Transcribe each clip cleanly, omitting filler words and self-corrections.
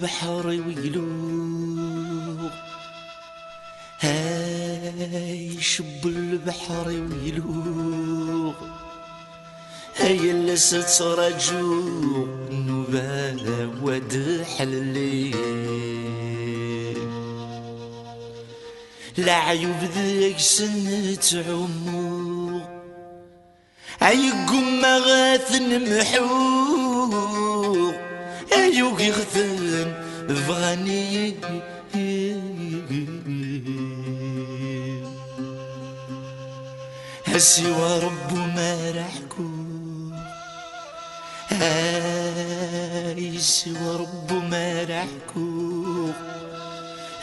البحر ويلوغ، هاي شب البحر ويلوغ، هاي اللي سترجو نبال ودح الليل. لا عيوب ذيك سنة عمو عيقوم غاثن محوق، عيوق يغثن فغاني هسوى رب ما رحكو، هاي سوى رب ما رحكو،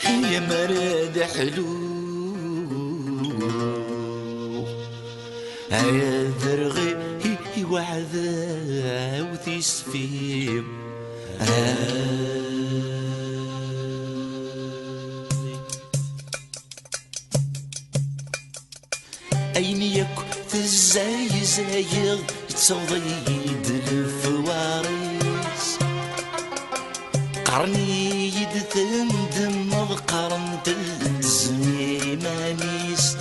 هي مراد حلو هيا ذرغي وعذا وتسفيم. أين يكو تزاي زايغ يتصيد الفوارس، قرني يدثندم قرن تزمي مانيس.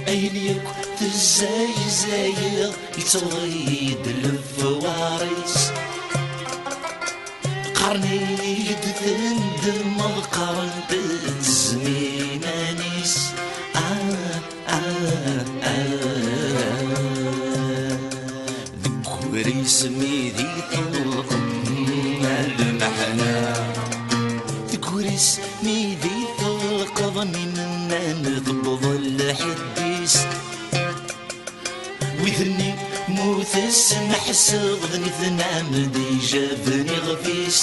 أين يكو تزاي زايغ يتصيد الفوارس، قرني يدثندم قرن تزمي مانيس. ذكوري سميدي طلق المحنى، ذكوري سميدي طلق ظنين نضبض الحديس، ويثني موت السمح سغذني ثنام دي جابني غفيس.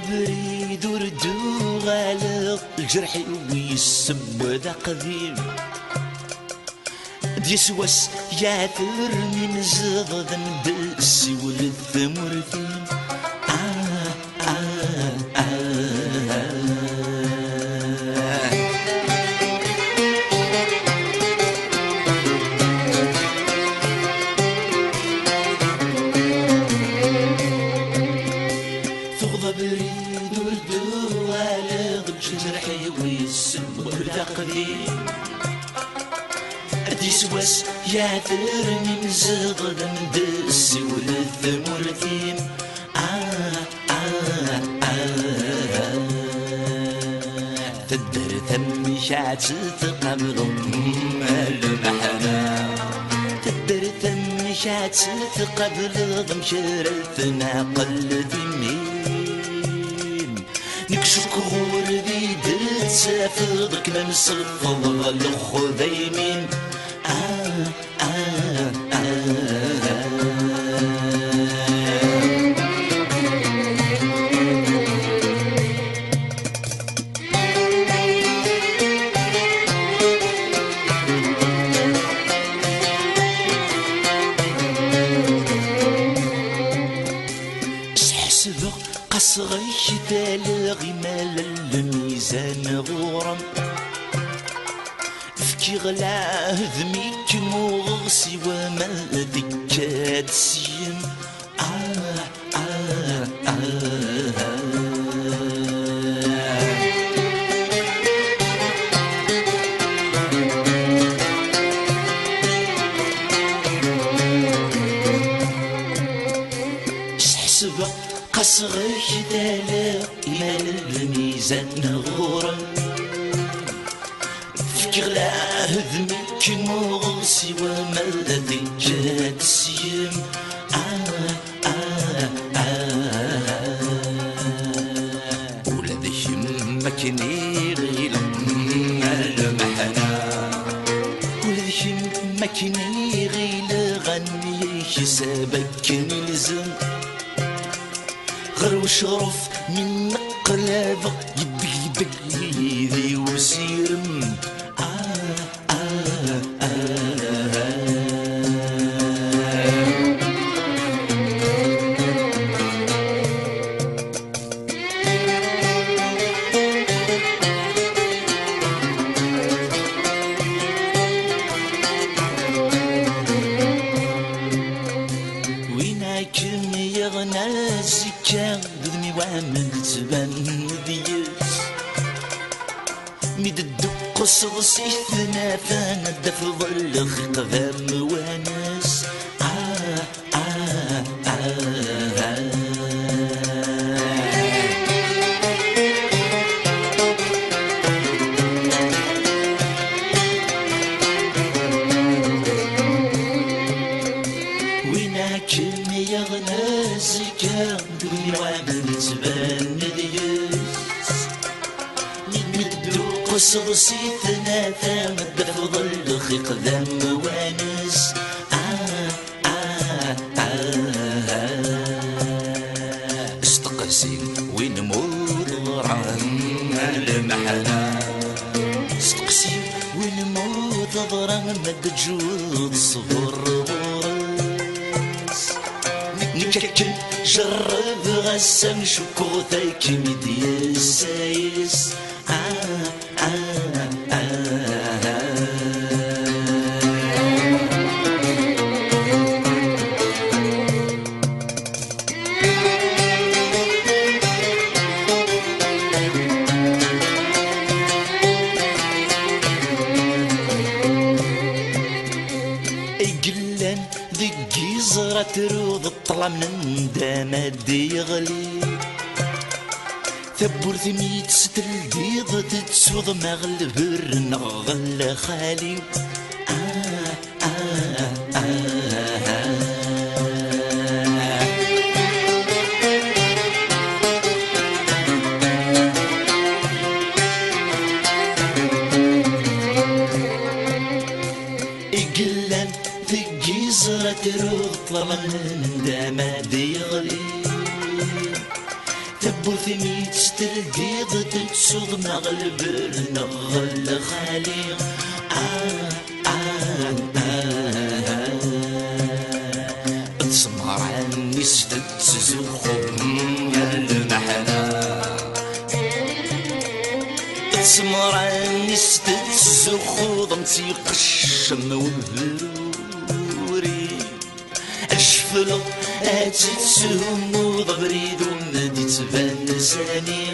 بريد وردو غالق الجرح ويسب ذا قديم، ديسوس ياثرني مزغ ذنبسي والثمر ثيم. بريد وردو غالغ الجرحي ويسب ذا قديم، ديسوس ياثرني مزغ ذنبسي والثمر ثيم. تدر ثمي شات تقبل المحنى، تدر ثمي شات تقبل ضمشرثنا قل ذمين، نكشك غور ذي درت سافضك ننصفض الخذيمين. قصغي تالغي مال الميزان غورم، فكي غلا ذميك مغصي وما ذكات سيم. قصغي تالغي مال الميزان غورم، فكي غلا ذميك مغصي وما ذكات سيم. ولاد يمك نيغي لما المحنى، ولاد يمك نيغي وشرف من قلابة يدي يدي وسيرم ويناكم يغنى الزكا ذمي وعمل تبان ديس ميد الدق صغسيثنا فانا دفض الخيط ذا موانس ويناكم يغنى الزكا ذمي وعمل تبان ديس صغسيتنا ثام بفضل الخيق ذا موانس استقسي وين مود ضران المحنة استقسي وين مود ضران مد جود صبر غرس نككل جرب غسام شكوتك مدي السايس قلان ذي زرة تروض الطلع من داما دي يغلي ثبور ثميت ستر الديض تتسوض مغلب النغل خالي قلان ذي زرة تروض الطلع من داما دي يغلي ثبو ثميت سترديض تتسوض مغلب النغل خالي تسمر عني ستتزخ المحنة تسمر عني ستتزخ ضمتي قشم وبروري الشفلة تتسهم وضبريد ومدي تبان ساني